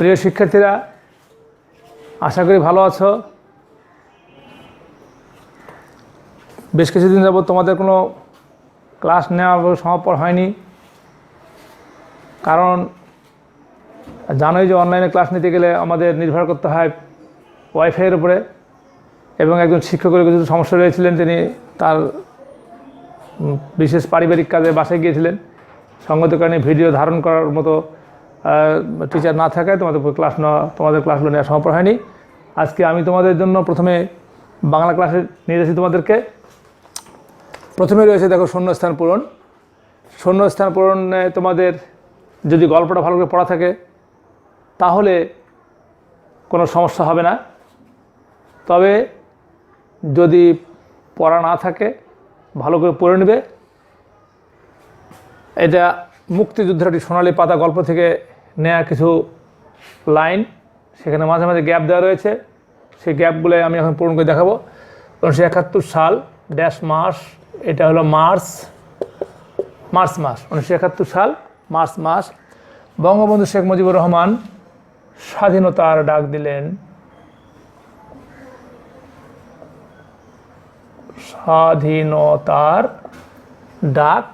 প্রিয় শিক্ষার্থীরা, আশা করি ভালো আছো। বেশ কিছুদিন যাবত তোমাদের কোনো ক্লাস নেওয়া সম্ভব হয়নি, কারণ জানোই যে অনলাইনে ক্লাস নিতে গেলে আমাদের নির্ভর করতে হয় ওয়াইফাইয়ের উপরে, এবং একজন শিক্ষকের কিছু সমস্যা রয়েছিলেন, তিনি তার বিশেষ পারিবারিক কাজে বাসায় গিয়েছিলেন। সঙ্গত কারণে ভিডিও ধারণ করার মতো টিচার না থাকায় তোমাদের ক্লাসগুলো নেওয়া সম্ভব হয়নি। আজকে আমি তোমাদের জন্য প্রথমে বাংলা ক্লাসে নিয়ে যাচ্ছি তোমাদেরকে। প্রথমে রয়েছে দেখো শূন্যস্থান পূরণ। শূন্যস্থান পূরণে তোমাদের যদি গল্পটা ভালো করে পড়া থাকে তাহলে কোনো সমস্যা হবে না, তবে যদি পড়া না থাকে ভালো করে পড়ে নেবে। এটা মুক্তিযুদ্ধের একটি সোনালী পাতা গল্প থেকে নেয়া কিছু লাইন, সেখানে মাঝে মাঝে গ্যাপ দেওয়া রয়েছে। সেই গ্যাপগুলো আমি এখন পূরণ করে দেখাবো। 1971 সাল ড্যাশ মাস, এটা হলো মার্চ মাস। 1971 সাল মার্চ মাস বঙ্গবন্ধু শেখ মুজিবুর রহমান স্বাধীনতার ডাক দিলেন। স্বাধীনতার ডাক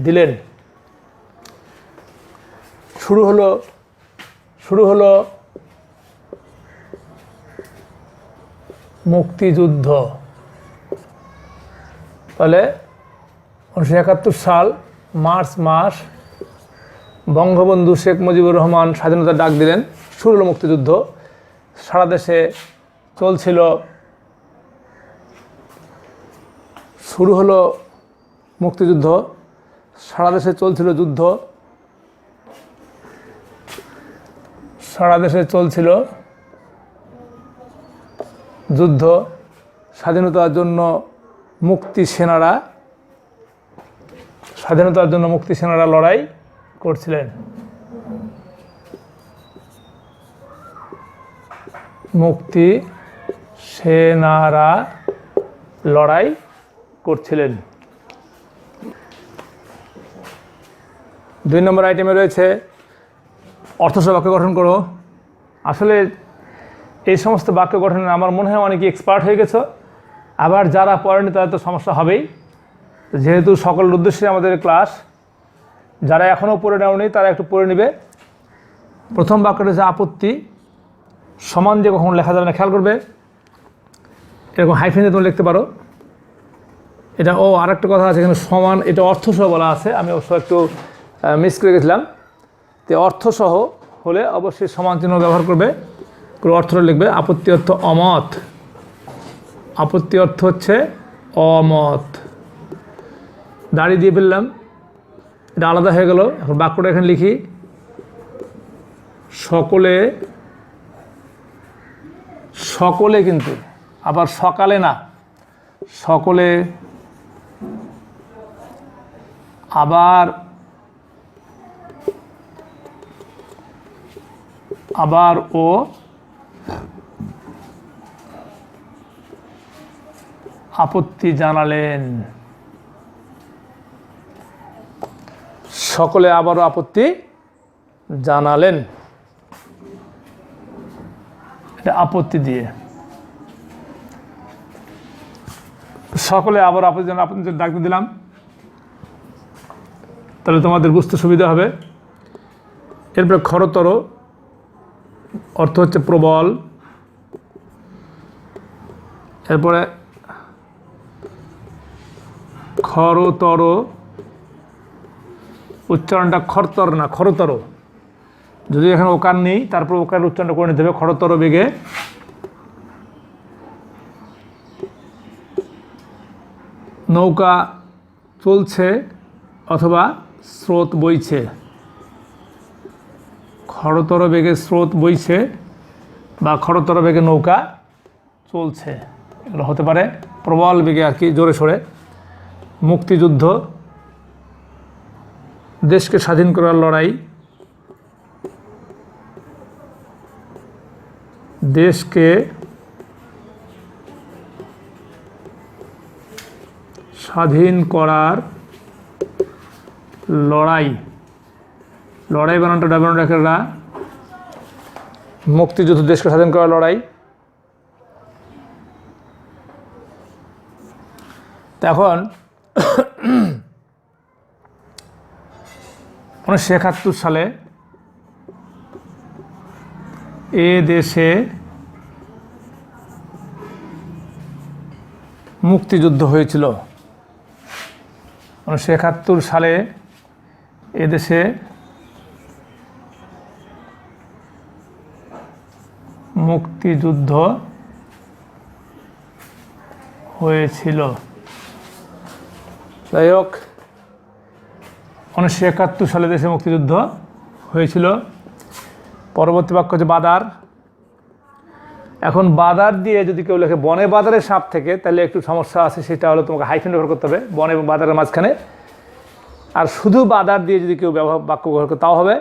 দিলেন। শুরু হলো মুক্তিযুদ্ধ। তাহলে 1971 সাল মার্চ মাস বঙ্গবন্ধু শেখ মুজিবুর রহমান স্বাধীনতার ডাক দিলেন। শুরু হলো মুক্তিযুদ্ধ। সারা দেশে চলছিল মুক্তিযুদ্ধ, সারা দেশে চলছিল যুদ্ধ, সারা দেশে চলছিল যুদ্ধ। স্বাধীনতার জন্য মুক্তি সেনারা লড়াই করছিলেন। মুক্তি সেনারা লড়াই করছিলেন। 2 নম্বর আইটেমে রয়েছে অর্থসহ বাক্য গঠন করো। আসলে এই সমস্ত বাক্য গঠনে আমার মনে হয় অনেকে এক্সপার্ট হয়ে গেছো, আবার যারা পড়েনি তাদের তো সমস্যা হবেই, যেহেতু সকলের উদ্দেশ্যে আমাদের ক্লাস। যারা এখনও পড়ে নেওনি তারা একটু পড়ে নেবে। প্রথম বাক্যটা হচ্ছে আপত্তি। সমান দিয়ে কখনো লেখা যাবে না, খেয়াল করবে। এরকম হাইফেন দিয়ে তুমি লিখতে পারো। এটা আরেকটা কথা আছে এখানে, সমান, এটা অর্থসহ বলা আছে, আমি অবশ্য একটু মিস করে গেছিলাম। তো অর্থসহ হলে অবশ্যই সমান চিহ্ন ব্যবহার করবে, অর্থটা লিখবে। আপত্তি অর্থ অমত, আপত্তি অর্থ হচ্ছে অমত। দাড়ি দিয়ে ফেললাম, এটা আলাদা হয়ে গেল। এখন বাক্যটা এখানে লিখি। সকলে কিন্তু আবার সকালে না, সকলে আবার আপত্তি জানালেন। সকলে আবারও আপত্তি জানালেন, এটা আপত্তি দিয়ে। সকলে আবার আপত্তি ডাক দিলাম, তাহলে তোমাদের বুঝতে সুবিধা হবে। এরপরে খরতর অর্থ হচ্ছে প্রবল। এরপরে খরতর, উচ্চারণটা খরতর না, খরতর। যদি এখানে ওকার নেই তারপর ওকার উচ্চারণটা করে নিতে হবে। খরতর বেগে নৌকা চলছে অথবা স্রোত বইছে। খরতর বেগে স্রোত বইছে বা খরতর বেগে নৌকা চলছে, এগুলো হতে পারে। প্রবল বেগে আর কি, জোরে সোরে। মুক্তিযুদ্ধ, দেশকে স্বাধীন করার লড়াই, দেশকে স্বাধীন করার লড়াই। লড়াই বানানটা ডাবল রেখাটা মুক্তিযুদ্ধ, দেশকে স্বাধীন করার লড়াই। এখন 1971 সালে এ দেশে মুক্তিযুদ্ধ হয়েছিল। 1971 সালে এদেশে মুক্তিযুদ্ধ হয়েছিল। যাই হোক, 1971 সালে দেশে মুক্তিযুদ্ধ হয়েছিল। পরবর্তী বাক্য হচ্ছে বাদার। এখন বাদার দিয়ে যদি কেউ লেখে বনে বাদারের সাপ থেকে, তাহলে একটু সমস্যা আছে, সেটা হলো তোমাকে হাইফেন ব্যবহার করতে হবে বন এবং বাদারের মাঝখানে। আর শুধু বাদার দিয়ে যদি কেউ বাক্য ব্যবহার করে তাও হবে।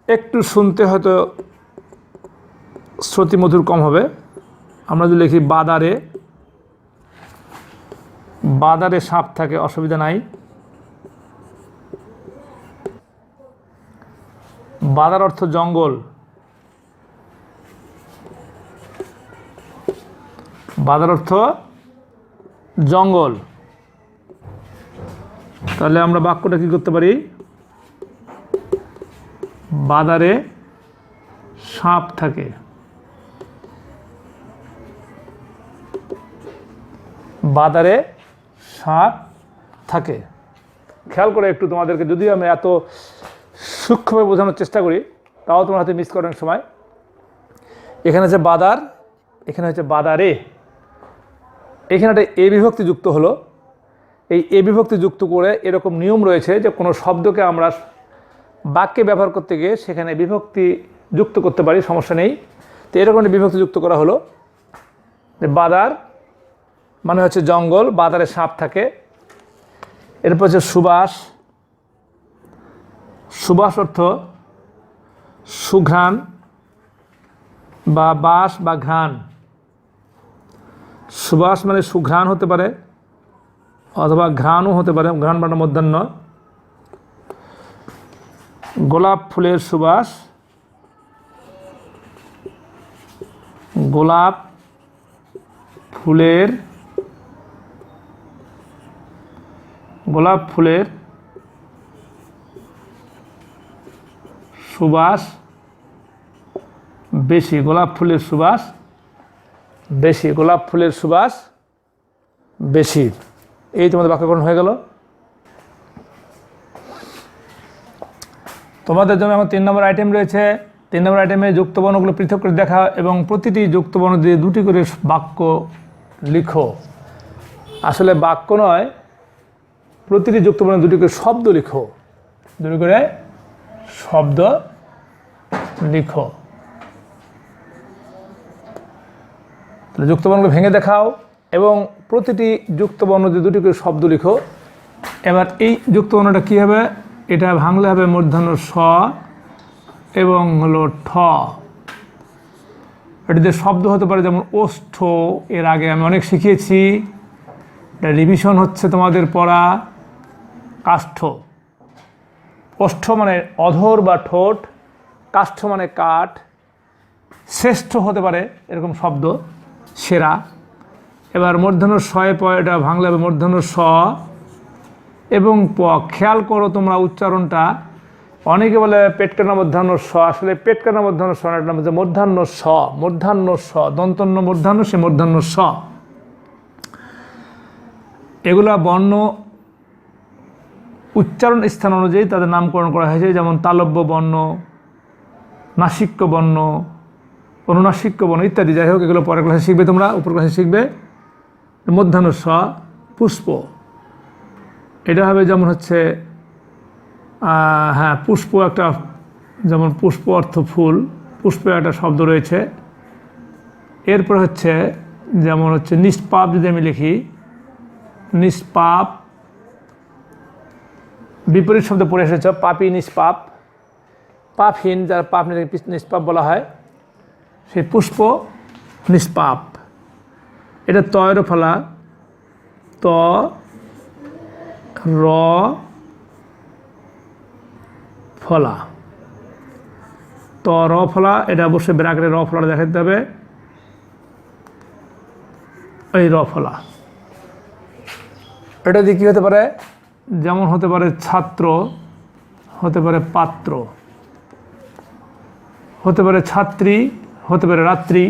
একটু শুনতে হয়তো শ্রুতিমধুর কম হবে। আমরা যদি লিখি বাদারে, বাদারে সাপ থাকে, অসুবিধা নাই। বাদার অর্থ জঙ্গল। বাদার অর্থ জঙ্গল। তাহলে আমরা বাক্যটা কি করতে পারি? বাদারে সাপ থাকে। বাদারে সাপ থাকে। খেয়াল করে একটু তোমাদেরকে, যদিও আমি এত সূক্ষ্মভাবে বোঝানোর চেষ্টা করি, তাও তোমার হাতে মিস করার সময়। এখানে হচ্ছে বাদার, এখানে হচ্ছে বাদারে। এখানে একটা এ বিভক্তি যুক্ত হলো। এই এ বিভক্তি যুক্ত করে এরকম নিয়ম রয়েছে যে কোনো শব্দকে আমরা বাক্যে ব্যবহার করতে গিয়ে সেখানে বিভক্তি যুক্ত করতে পারি, সমস্যা নেই। তো এরকম বিভক্তি যুক্ত করা হলো যে বাদার মানে হচ্ছে জঙ্গল, বাদারে সাপ থাকে। এরপর হচ্ছে সুবাস। সুবাস অর্থ সুঘ্রাণ বা বাস বা ঘ্রাণ। সুবাস মানে সুঘ্রাণ হতে পারে অথবা ঘ্রাণও হতে পারে, ঘ্রাণ মানে মধ্যাহ্ন। গোলাপ ফুলের সুবাস, গোলাপ ফুলের সুবাস বেশি। গোলাপ ফুলের সুবাস বেশি। গোলাপ ফুলের সুবাস বেশি। এই তোমাদের বাক্যকরণ হয়ে গেল। তোমাদের জন্য এখন 3 নম্বর আইটেম রয়েছে। 3 নম্বর আইটেমে যুক্তবর্ণগুলো পৃথক করে দেখা এবং প্রতিটি যুক্তবর্ণ দিয়ে 2টি করে বাক্য লিখো। আসলে বাক্য নয়, প্রতিটি যুক্তবর্ণ 2টি করে শব্দ লিখো। 2টি করে শব্দ লিখো। তাহলে যুক্তবর্ণগুলো ভেঙে দেখাও এবং প্রতিটি যুক্তবর্ণ দিয়ে 2টি করে শব্দ লিখো। এবার এই যুক্তবর্ণটা কী হবে? এটা ভাঙলে হবে মূর্ধন্য স এবং হলো ঠ। এটিতে শব্দ হতে পারে যেমন ওষ্ঠ। এর আগে আমি অনেক শিখিয়েছি, এটা রিভিশন হচ্ছে তোমাদের পড়া। কাষ্ঠ। ওষ্ঠ মানে অধর বা ঠোঁট, কাষ্ঠ মানে কাঠ। শ্রেষ্ঠ হতে পারে এরকম শব্দ, সেরা। এবার মূর্ধন্য শয়ে প, এটা ভাঙলে হবে মূর্ধন্য স এবং প। খেয়াল করো তোমরা উচ্চারণটা। অনেকে বলে পেট কাটা মধ্যাহ্ন স, আসলে পেট কাটা মধ্যাহ্ন স না, এটা হচ্ছে মধ্যাহ্ন স। মধ্যাহ্ন স, দন্তন্য মধ্যাহ্ন, সে মধ্যাহ্ন স। এগুলা বর্ণ উচ্চারণ স্থান অনুযায়ী তাদের নামকরণ করা হয়েছে, যেমন তালব্য বর্ণ, নাসিক্য বর্ণ, অনুনাসিক্য বর্ণ ইত্যাদি। যাই হোক, এগুলো পরের ক্লাসে শিখবে, তোমরা উপর ক্লাসে শিখবে। মধ্যাহ্ন স, পুষ্প। এটা হবে যেমন হচ্ছে হ্যাঁ, পুষ্প একটা, যেমন পুষ্প অর্থ ফুল, পুষ্প একটা শব্দ রয়েছে। এরপর হচ্ছে যেমন হচ্ছে নিষ্পাপ, যদি আমি লিখি নিষ্পাপ, বিপরীত শব্দ পড়ে এসেছ, পাপী নিষ্পাপ। পাপহীন, যার পাপ নিষ্পাপ বলা হয়, সেই পুষ্প নিষ্পাপ। এটা তয়ের ফলা, ত র ফলা। ত ত র ফলা, এটা অবশ্যই ব্র্যাকেটে র ফলাটা দেখাতে হবে, এই র ফলা। এটা দিয়ে কী হতে পারে, যেমন হতে পারে ছাত্র, হতে পারে পাত্র, হতে পারে ছাত্রী, হতে পারে রাত্রি।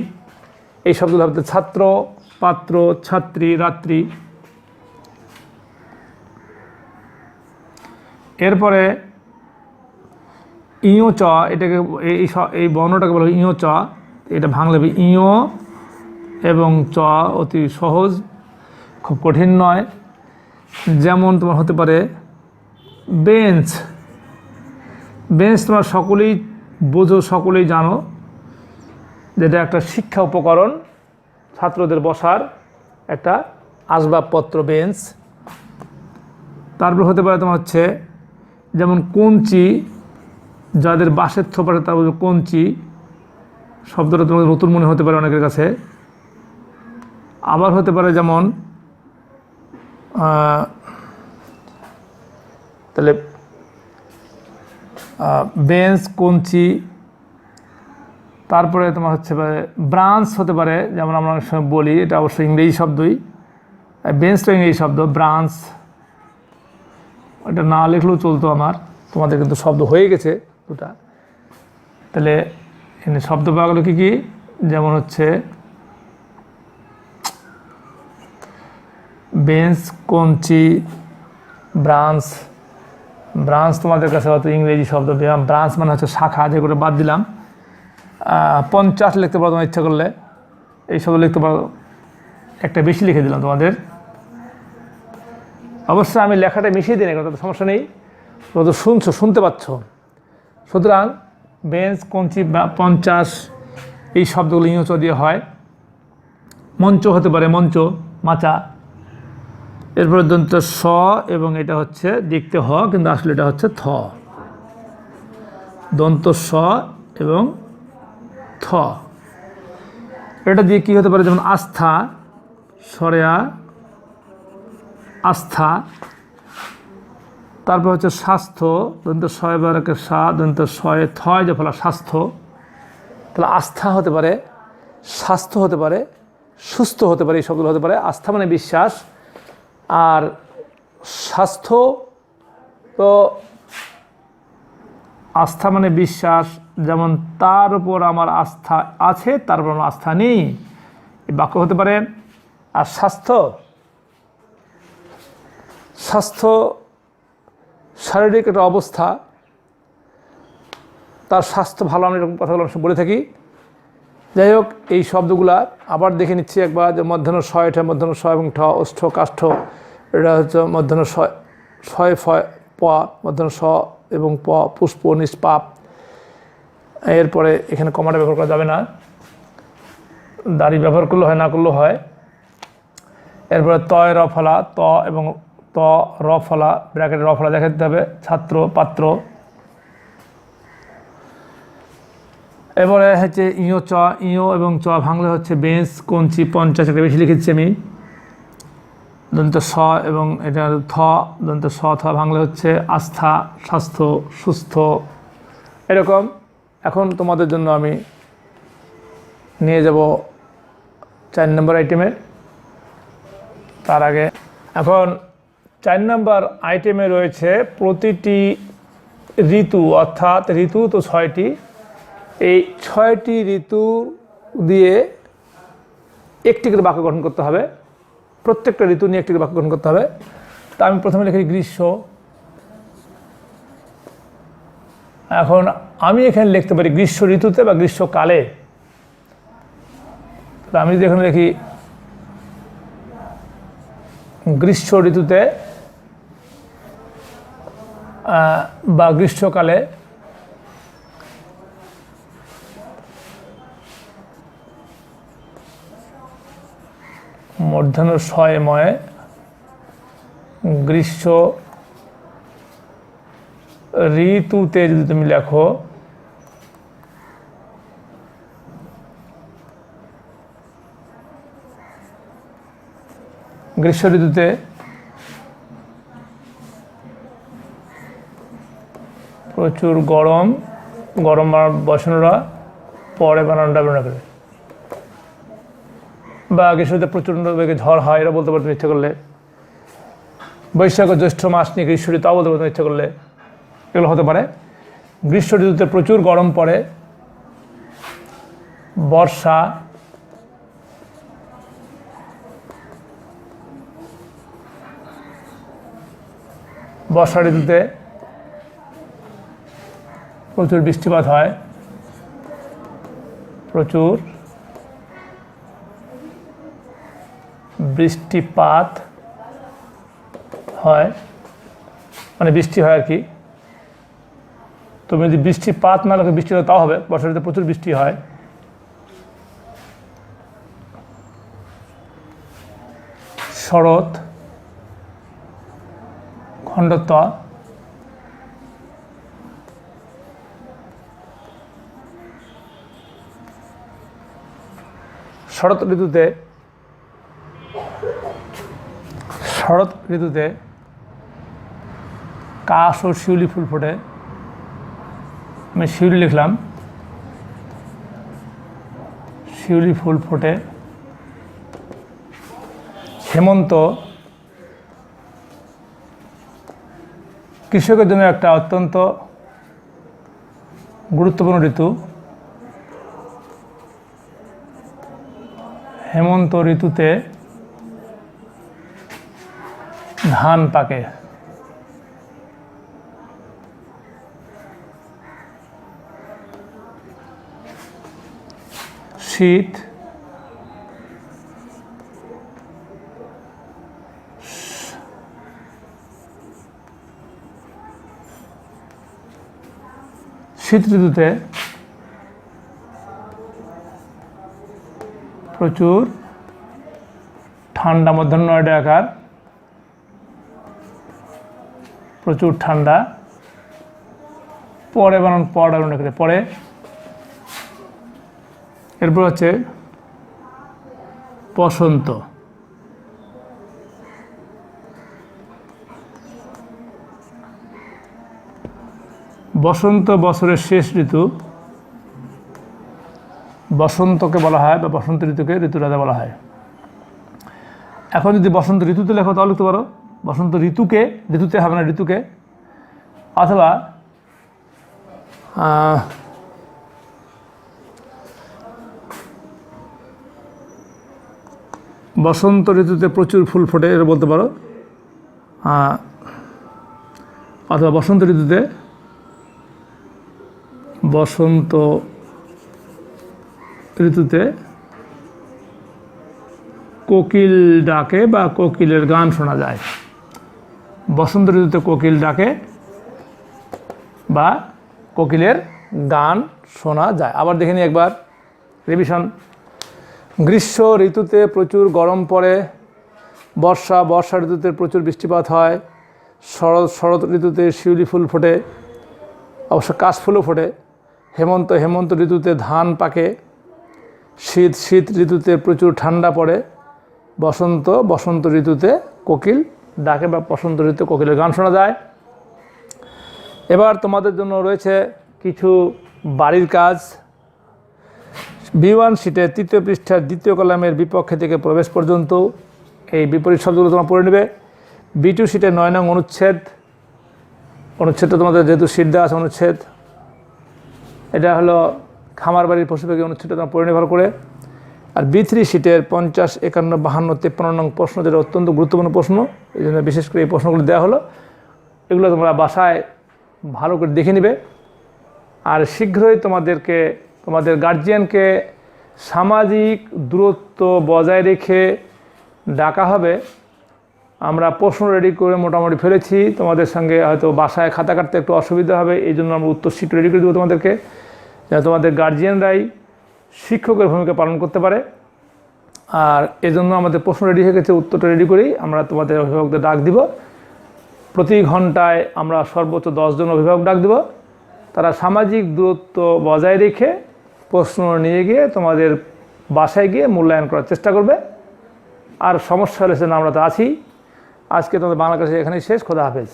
এই শব্দগুলো হতে ছাত্র, পাত্র, ছাত্রী, রাত্রি। এরপরে ইয় চ, এটাকে এই বর্ণটাকে বলা হয় ইয় চ। এটা ভাঙলে ইয় এবং চ অতি সহজ, খুব কঠিন নয়। যেমন তোমার হতে পারে বেঞ্চ। বেঞ্চ তোমার সকলেই বোঝো, সকলেই জানো, যেটা একটা শিক্ষা উপকরণ, ছাত্রদের বসার একটা আসবাবপত্র বেঞ্চ। তারপর হতে পারে তোমার হচ্ছে যেমন কঞ্চি, যাদের বাঁশের থোপাটা তার কঞ্চি, শব্দটা তোমাদের নতুন মনে হতে পারে অনেকের কাছে। আবার হতে পারে যেমন তাহলে বেঞ্চ, কঞ্চি। তারপরে তোমার হচ্ছে ব্রাঞ্চ হতে পারে, যেমন আমরা অনেক সময় বলি, এটা অবশ্যই ইংরেজি শব্দই, বেঞ্চটা ইংরেজি শব্দ, ব্রাঞ্চ। এটা না লিখলেও চলতো আমার, তোমাদের কিন্তু শব্দ হয়ে গেছে দুটা। তাহলে এখানে শব্দ পাওয়া গেলো কী কী, যেমন হচ্ছে বেঞ্চ, কঞ্চি, ব্রাঞ্চ। ব্রাঞ্চ তোমাদের কাছে হয়তো ইংরেজি শব্দ, ব্রাঞ্চ মানে হচ্ছে শাখা, যেগুলো বাদ দিলাম। 50 লিখতে পারো তোমার ইচ্ছা করলে, এই শব্দ লিখতে পারো, একটা বেশি লিখে দিলাম তোমাদের। অবশ্যই আমি লেখাটা মিশিয়ে দিই না, কোনো সমস্যা নেই, তোমরা তো শুনতে পাচ্ছ। সুতরাং বেঞ্চ, কঞ্চি, 50 এই শব্দগুলো ইংরেজি দিয়ে হয়। মঞ্চ হতে পারে মঞ্চ, মাচা। এরপরে দন্ত স, এবং এটা হচ্ছে দেখতে হ, কিন্তু আসলে এটা হচ্ছে থ। দন্ত স এবং থ। এটা দিয়ে কি হতে পারে, যেমন আস্থা, সরেয়া, আস্থা। তারপর হচ্ছে স্বাস্থ্য, দন্ত শয় বারকে সা, দন্ত শয়ে থয় যে ফলা স্বাস্থ্য। তাহলে আস্থা হতে পারে, স্বাস্থ্য হতে পারে, সুস্থ হতে পারে, এই শব্দগুলো হতে পারে। আস্থা মানে বিশ্বাস, আর স্বাস্থ্য তো আস্থা মানে বিশ্বাস। যেমন তার উপর আমার আস্থা আছে, তার উপর আমার আস্থা নেই, এই বাক্য হতে পারে। আর স্বাস্থ্য, স্বাস্থ্য শারীরিক একটা অবস্থা, তার স্বাস্থ্য ভালো, আমরা এরকম কথাগুলো বলে থাকি। যাই হোক, এই শব্দগুলা আবার দেখে নিচ্ছি একবার, যে মধ্যাহ্ন স, এটা মধ্যাহ্ন স এবং ঠ, ওষ্ঠ, কাষ্ঠ, এটা হচ্ছে মধ্যাহ্ন ছয় ফয় প, মধ্যাহ্ন স এবং প, পুষ্প, নিষ্পাপ। এরপরে এখানে কমাটা ব্যবহার করা যাবে না, দাড়ি ব্যবহার করলে হয়, না করলেও হয়। এরপরে তয় র ফলা, ত এবং ত র ফলা, ব্র্যাকেটে র ফলা দেখা দিতে হবে, ছাত্র, পাত্র। এবারে হচ্ছে ইয় চ, ইয় এবং চ ভাঙলে হচ্ছে বেঞ্চ, কঞ্চি, 50, একটা বেশি লিখেছি আমি। দন্ত স এবং এটা থ, দন্ত স থ ভাঙলে হচ্ছে আস্থা, স্বাস্থ্য, সুস্থ, এরকম। এখন তোমাদের জন্য আমি নিয়ে যাব 4 নম্বর আইটেমে। তার আগে এখন 4 নম্বর আইটেমে রয়েছে প্রতিটি ঋতু, অর্থাৎ ঋতু তো 6টি, এই 6টি ঋতু দিয়ে একটি করে বাক্য গঠন করতে হবে। প্রত্যেকটা ঋতু নিয়ে একটি করে বাক্য গঠন করতে হবে। তা আমি প্রথমে লিখি গ্রীষ্ম। এখন আমি এখানে লিখতে পারি গ্রীষ্ম ঋতুতে বা গ্রীষ্মকালে। আমি যদি এখানে লিখি গ্রীষ্ম ঋতুতে বা গ্রীষ্মকালে, মূর্ধন্য শয়ে ময়ে, গ্রীষ্ম ঋতুতে যদি তুমি লেখো, গ্রীষ্ম ঋতুতে প্রচুর গরম গরম বসানোরা পরে বানানোটা বেরোনো করে, বা গ্রীষ্মতে প্রচণ্ড বেগে ঝড় হয়, এটা বলতে পারতো ইচ্ছা করলে। বৈশাখ ও জ্যৈষ্ঠ মাস নিয়ে গ্রীষ্ম ঋতু, তাও বলতে পারতো ইচ্ছা করলে। এগুলো হতে পারে। গ্রীষ্ম ঋতুতে প্রচুর গরম পড়ে। বর্ষা, বর্ষা ঋতুতে প্রচুর বৃষ্টিপাত হয়, প্রচুর বৃষ্টিপাত হয়, মানে বৃষ্টি হয় আর কি। তুমি যদি বৃষ্টিপাত না লোকে বৃষ্টি হয় তাও হবে। বর্ষা ঋতুতে প্রচুর বৃষ্টি হয়। শরৎ, খণ্ডত্ব, শরৎ ঋতুতে কাশ ও শিউলি ফুল ফোটে। আমি শিউলি লিখলাম, শিউলি ফুল ফোটে। হেমন্ত কৃষকের জন্য একটা অত্যন্ত গুরুত্বপূর্ণ ঋতু। হেমন্ত ঋতুতে ধান পাকে। শীত ঋতুতে প্রচুর ঠান্ডা, মধ্যাহ্ন আকার, প্রচুর ঠান্ডা। পরে পরে এরপর হচ্ছে বসন্ত। বসন্ত বছরের শেষ ঋতু। বসন্তকে বলা হয়, বা বসন্ত ঋতুকে ঋতুরাজা বলা হয়। এখন যদি বসন্ত ঋতুতে লেখো তাহলে লিখতে পারো বসন্ত ঋতুকে, ঋতুতে হবে না, ঋতুকে। অথবা বসন্ত ঋতুতে প্রচুর ফুল ফোটে, এটা বলতে পারো। অথবা বসন্ত ঋতুতে কোকিল ডাকে বা কোকিলের গান শোনা যায়। বসন্ত ঋতুতে কোকিল ডাকে বা কোকিলের গান শোনা যায়। আবার দেখে নিই একবার, রিভিশন। গ্রীষ্ম ঋতুতে প্রচুর গরম পড়ে। বর্ষা ঋতুতে প্রচুর বৃষ্টিপাত হয়। শরৎ ঋতুতে শিউলি ফুল ফোটে, অবশ্য কাশফুলও ফোটে। হেমন্ত ঋতুতে ধান পাকে। শীত ঋতুতে প্রচুর ঠান্ডা পড়ে। বসন্ত ঋতুতে কোকিল ডাকে বা বসন্ত ঋতুতে কোকিলের গান শোনা যায়। এবার তোমাদের জন্য রয়েছে কিছু বাড়ির কাজ। B1 শিটের 3য় পৃষ্ঠার 2য় কলামের বিপক্ষে থেকে প্রবেশ পর্যন্ত এই বিপরীত শব্দগুলো তোমরা পড়ে নেবে। B2 শিটের 9 নং অনুচ্ছেদটা তোমাদের যেহেতু শিট দেওয়া আছে, অনুচ্ছেদ এটা হলো খামার বাড়ির পশুপাখি অনুচ্ছেদটা তোমরা পড়ে নেবে ভালো করে। আর B3 শিটের 50, 51, 52, 53 নং প্রশ্ন, যেটা অত্যন্ত গুরুত্বপূর্ণ প্রশ্ন, এই জন্য বিশেষ করে এই প্রশ্নগুলো দেওয়া হলো। এগুলো তোমরা বাসায় ভালো করে দেখে নেবে। আর শীঘ্রই তোমাদের গার্জিয়ানকে সামাজিক দূরত্ব বজায় রেখে ডাকা হবে। আমরা প্রশ্ন রেডি করে মোটামুটি ফেলেছি। তোমাদের সঙ্গে হয়তো বাসায় খাতা কাটতে একটু অসুবিধা হবে, এই জন্য আমরা উত্তর শিট রেডি করে দেবো তোমাদেরকে, যেন তোমাদের গার্জিয়ানরাই শিক্ষকের ভূমিকা পালন করতে পারে। আর এজন্য আমাদের প্রশ্ন রেডি হয়ে গেছে, উত্তরটা রেডি করেই আমরা তোমাদের অভিভাবকদের ডাক দিব। প্রতি ঘন্টায় আমরা সর্বোচ্চ 10 জন অভিভাবক ডাক দিব। তারা সামাজিক দূরত্ব বজায় রেখে প্রশ্ন নিয়ে গিয়ে তোমাদের বাসায় গিয়ে মূল্যায়ন করার চেষ্টা করবে। আর সমস্যা হলে আমরা তো আছি। আজকে তোমাদের বাংলা ক্লাস এখানেই শেষ। খোদা হাফেজ।